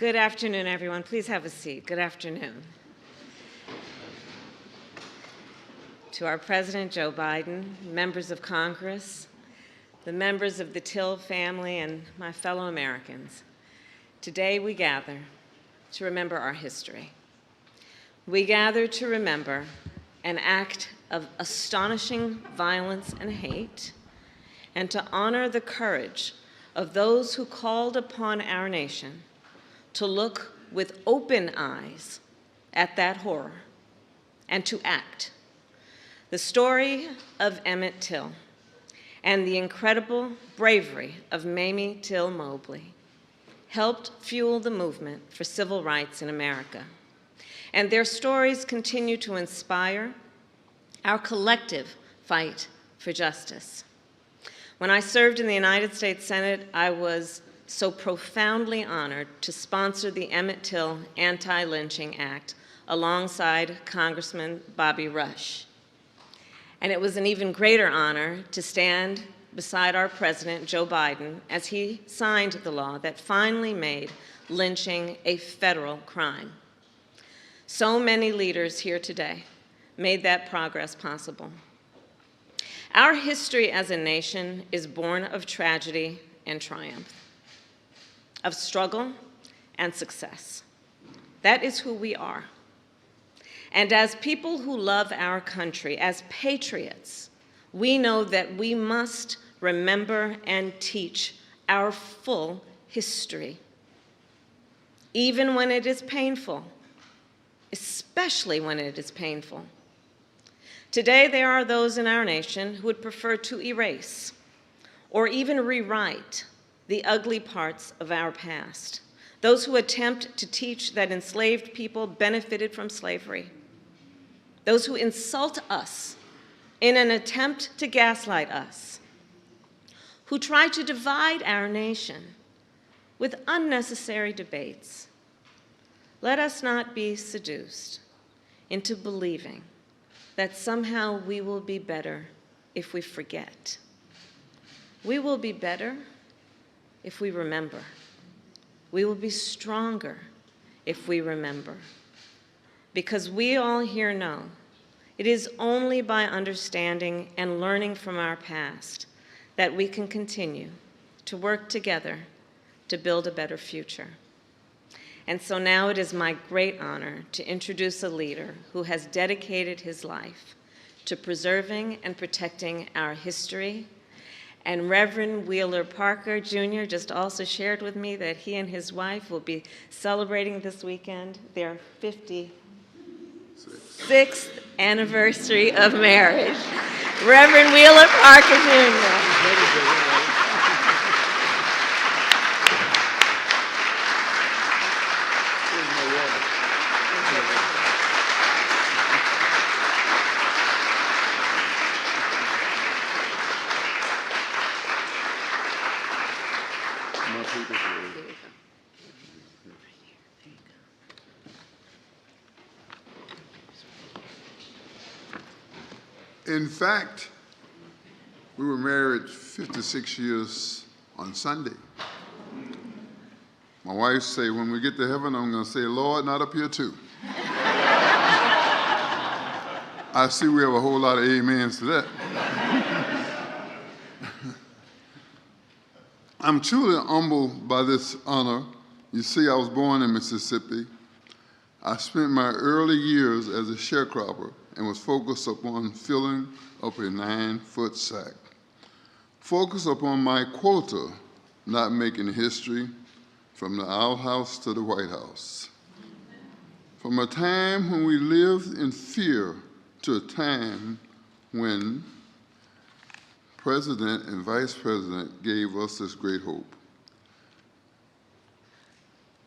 Good afternoon, everyone. Please have a seat. Good afternoon. To our President, Joe Biden, members of Congress, the members of the Till family, and my fellow Americans, today we gather to remember our history. We gather to remember an act of astonishing violence and hate, and to honor the courage of those who called upon our nation to look with open eyes at that horror and to act. The story of Emmett Till and the incredible bravery of Mamie Till Mobley helped fuel the movement for civil rights in America. And their stories continue to inspire our collective fight for justice. When I served in the United States Senate, I was so profoundly honored to sponsor the Emmett Till Anti-Lynching Act alongside Congressman Bobby Rush. And it was an even greater honor to stand beside our President, Joe Biden, as he signed the law that finally made lynching a federal crime. So many leaders here today made that progress possible. Our history as a nation is born of tragedy and triumph, of struggle and success. That is who we are. And as people who love our country, as patriots, we know that we must remember and teach our full history, even when it is painful, especially when it is painful. Today, there are those in our nation who would prefer to erase or even rewrite the ugly parts of our past, those who attempt to teach that enslaved people benefited from slavery, those who insult us in an attempt to gaslight us, who try to divide our nation with unnecessary debates. Let us not be seduced into believing that somehow we will be better if we forget. We will be better if we remember. We will be stronger if we remember. Because we all here know it is only by understanding and learning from our past that we can continue to work together to build a better future. And so now it is my great honor to introduce a leader who has dedicated his life to preserving and protecting our history. And Reverend Wheeler Parker Jr. just also shared with me that he and his wife will be celebrating this weekend their 56th anniversary of marriage. Reverend Wheeler Parker Jr. In fact, we were married 56 years on Sunday. My wife say, when we get to heaven, I'm going to say, Lord, not up here too. I see we have a whole lot of amens to that. I'm truly humbled by this honor. You see, I was born in Mississippi. I spent my early years as a sharecropper and was focused upon filling up a 9-foot sack. Focused upon my quota, not making history, from the outhouse to the White House. From a time when we lived in fear to a time when President and Vice President gave us this great hope.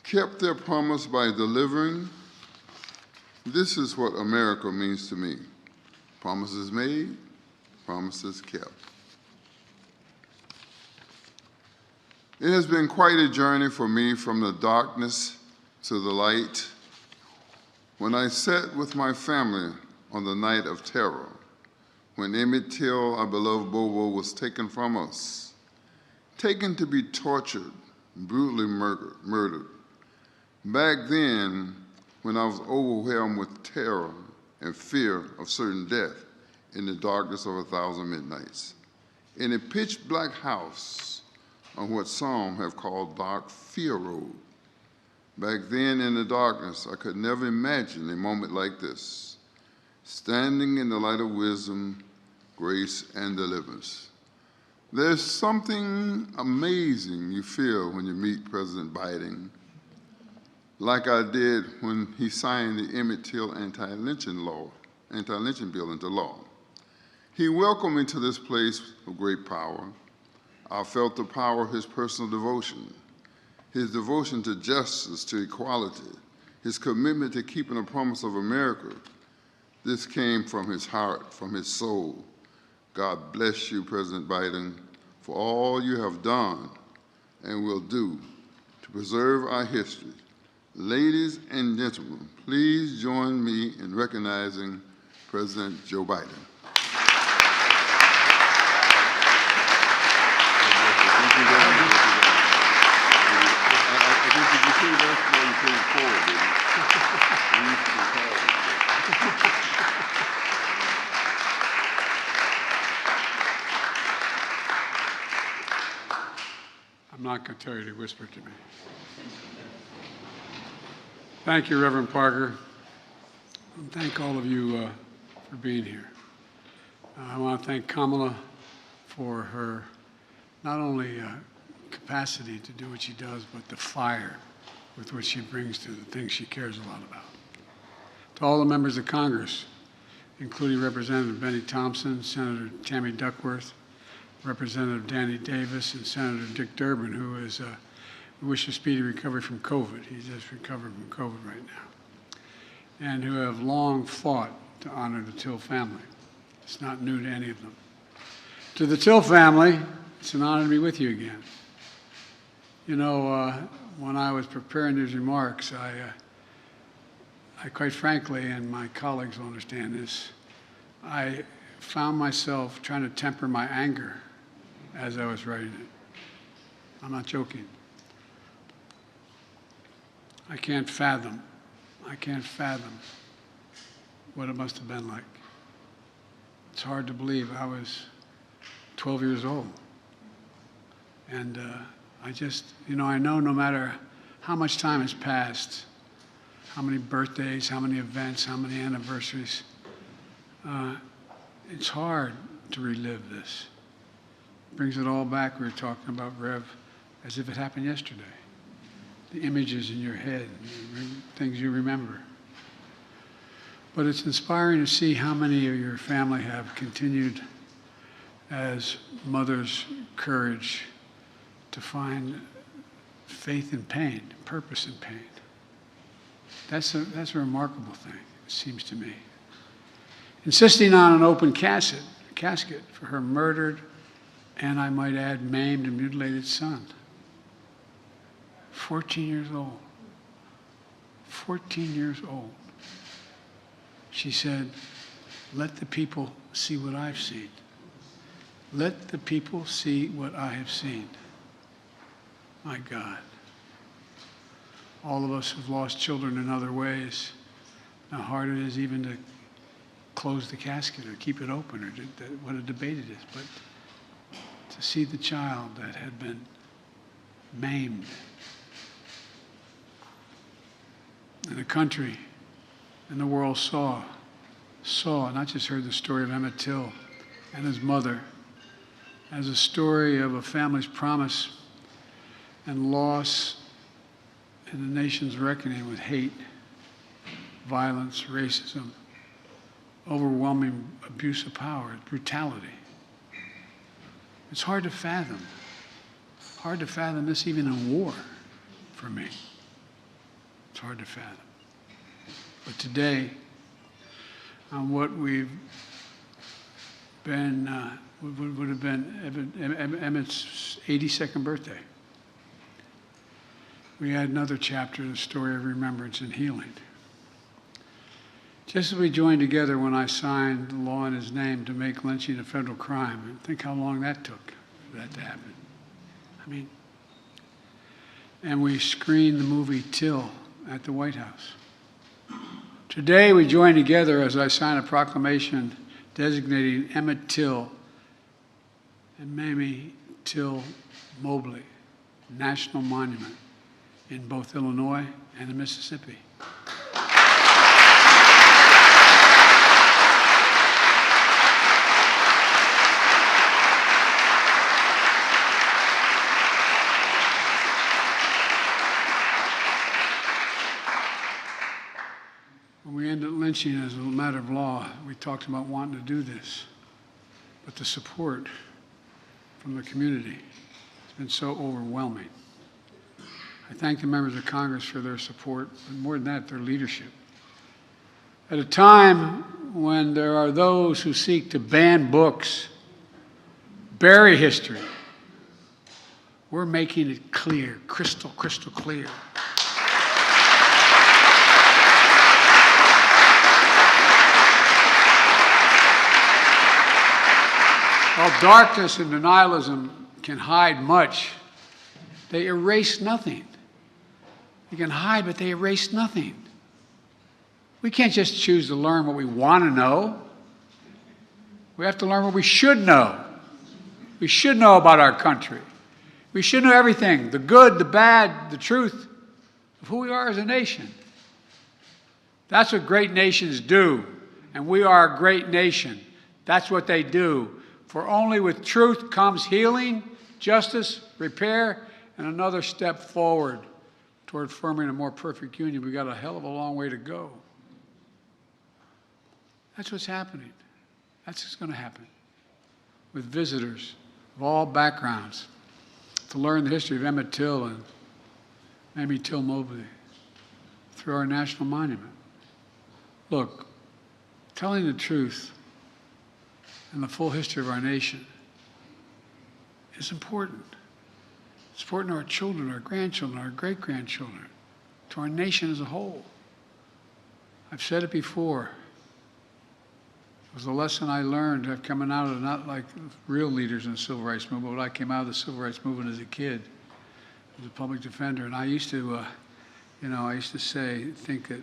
Kept their promise by delivering. This is what America means to me. Promises made, promises kept. It has been quite a journey for me from the darkness to the light. When I sat with my family on the night of terror, when Emmett Till, our beloved Bobo, was taken from us, taken to be tortured, brutally murdered, Back then, when I was overwhelmed with terror and fear of certain death in the darkness of 1,000 midnights, in a pitch-black house on what some have called Dark Fear Road. Back then in the darkness, I could never imagine a moment like this, standing in the light of wisdom, grace, and deliverance. There's something amazing you feel when you meet President Biden, like I did when he signed the Emmett Till anti-lynching bill into law. He welcomed me to this place of great power. I felt the power of his personal devotion, his devotion to justice, to equality, his commitment to keeping the promise of America. This came from his heart, from his soul. God bless you, President Biden, for all you have done and will do to preserve our history. Ladies and gentlemen, please join me in recognizing President Joe Biden. I'm not going to tell you to whisper to me. Thank you, Reverend Parker. And thank all of you for being here. I want to thank Kamala for her not only capacity to do what she does, but the fire with which she brings to the things she cares a lot about. To all the members of Congress, including Representative Benny Thompson, Senator Tammy Duckworth, Representative Danny Davis, and Senator Dick Durbin, who is we wish a speedy recovery from COVID. He's just recovered from COVID right now. And who have long fought to honor the Till family. It's not new to any of them. To the Till family, it's an honor to be with you again. You know, when I was preparing these remarks, I quite frankly, and my colleagues will understand this, I found myself trying to temper my anger as I was writing it. I'm not joking. I can't fathom what it must have been like. It's hard to believe I was 12 years old. And I just, you know, I know no matter how much time has passed, how many birthdays, how many events, how many anniversaries, it's hard to relive this. It brings it all back. We were talking about Rev as if it happened yesterday. The images in your head, things you remember. But it's inspiring to see how many of your family have continued as mothers' courage to find faith in pain, purpose in pain. That's a remarkable thing, it seems to me. Insisting on an open casket for her murdered and, I might add, maimed and mutilated son. 14 years old. 14 years old. She said, let the people see what I've seen. Let the people see what I have seen. My God. All of us have lost children in other ways. How hard it is even to close the casket or keep it open, or what a debate it is. But to see the child that had been maimed, and the country and the world saw, not just heard the story of Emmett Till and his mother, as a story of a family's promise and loss in the nation's reckoning with hate, violence, racism, overwhelming abuse of power, brutality. It's hard to fathom. Hard to fathom this even in war for me. It's hard to fathom. But today, on what we've been, would have been Emmett's 82nd birthday, we add another chapter to the story of remembrance and healing. Just as we joined together when I signed the law in his name to make lynching a federal crime, and think how long that took for that to happen. I mean, and we screened the movie Till at the White House. Today, we join together as I sign a proclamation designating Emmett Till and Mamie Till Mobley National Monument in both Illinois and in Mississippi. When we ended lynching as a matter of law, we talked about wanting to do this, but the support from the community has been so overwhelming. I thank the members of Congress for their support, but more than that, their leadership. At a time when there are those who seek to ban books, bury history, we're making it clear, crystal clear. While darkness and denialism can hide much, they erase nothing. They can hide, but they erase nothing. We can't just choose to learn what we want to know. We have to learn what we should know. We should know about our country. We should know everything, the good, the bad, the truth of who we are as a nation. That's what great nations do, and we are a great nation. That's what they do. For only with truth comes healing, justice, repair, and another step forward toward forming a more perfect union. We've got a hell of a long way to go. That's what's happening. That's what's going to happen with visitors of all backgrounds to learn the history of Emmett Till and Mamie Till Mobley through our national monument. Look, telling the truth and the full history of our nation is important. It's important to our children, our grandchildren, our great-grandchildren, to our nation as a whole. I've said it before. It was a lesson I learned coming out of not like real leaders in the civil rights movement, but I came out of the civil rights movement as a kid, as a public defender, and I used to, think that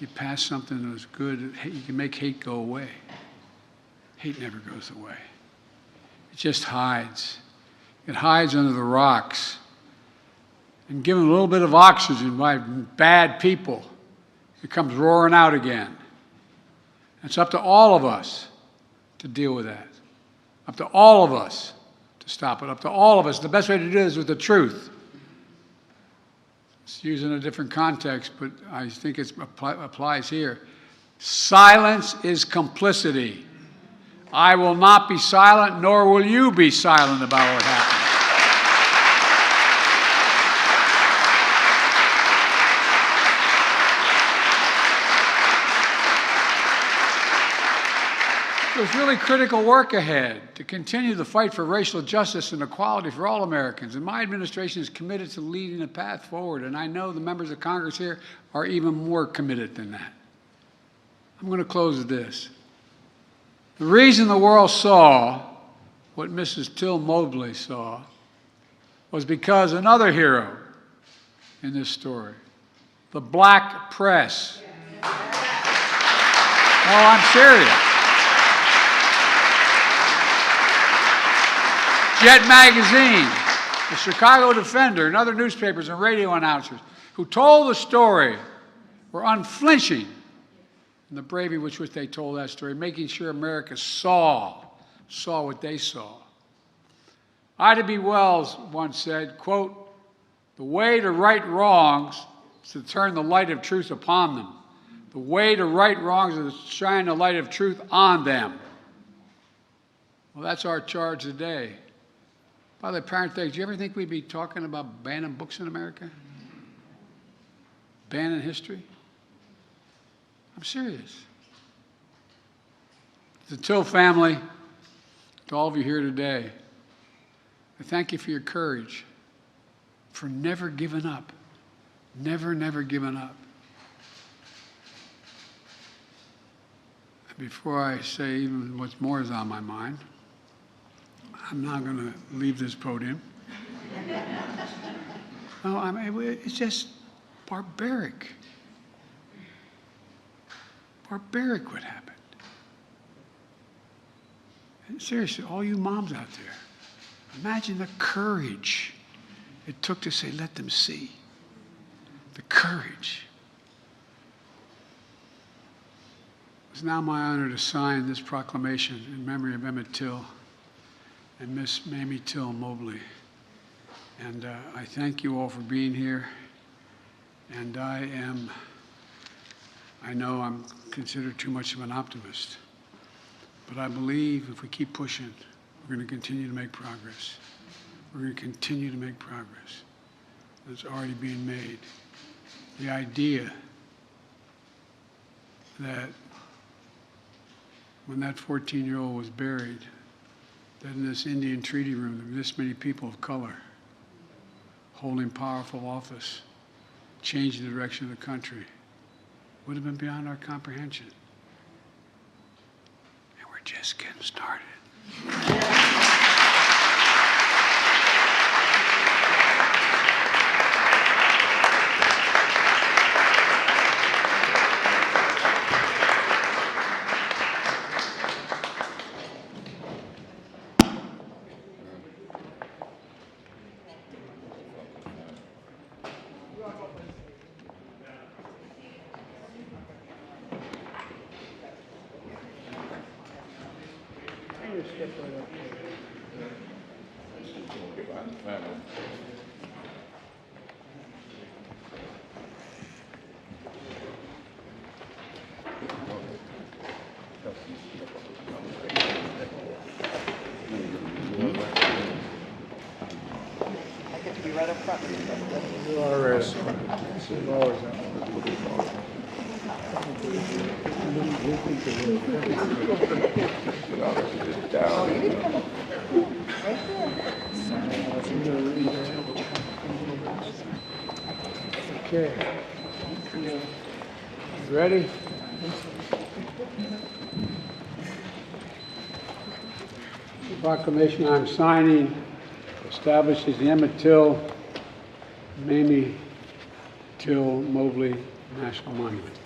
you pass something that was good, you can make hate go away. Hate never goes away. It just hides. It hides under the rocks. And given a little bit of oxygen by bad people, it comes roaring out again. It's up to all of us to deal with that. Up to all of us to stop it. Up to all of us. The best way to do this is with the truth. It's used in a different context, but I think it applies here. Silence is complicity. I will not be silent, nor will you be silent about what happened. There's really critical work ahead to continue the fight for racial justice and equality for all Americans. And my administration is committed to leading the path forward. And I know the members of Congress here are even more committed than that. I'm going to close with this. The reason the world saw what Mrs. Till Mobley saw was because another hero in this story, the black press. No, I'm serious. Jet Magazine, the Chicago Defender, and other newspapers and radio announcers who told the story were unflinching in the bravery with which they told that story, making sure America saw what they saw. Ida B. Wells once said, quote, "The way to right wrongs is to turn the light of truth upon them. The way to right wrongs is to shine the light of truth on them." Well, that's our charge today. By the way, parenthetic, do you ever think we'd be talking about banning books in America? Banning history? I'm serious. To the Till family, to all of you here today, I thank you for your courage, for never giving up. Never giving up. Before I say even what's more is on my mind, I'm not going to leave this podium. No, I mean, it's just, barbaric. Barbaric what happened. And seriously, all you moms out there, imagine the courage it took to say, let them see. The courage. It's now my honor to sign this proclamation in memory of Emmett Till and Miss Mamie Till Mobley. And I thank you all for being here. And I know I'm considered too much of an optimist, but I believe if we keep pushing, we're going to continue to make progress. We're going to continue to make progress. It's already being made. The idea that when that 14-year-old was buried, that in this Indian treaty room, there were this many people of color holding powerful office, changing the direction of the country, would have been beyond our comprehension. And we're just getting started. I get to be right up front. You are always Okay. You ready? The proclamation I'm signing establishes the Emmett Till, Mamie Till Mobley National Monument.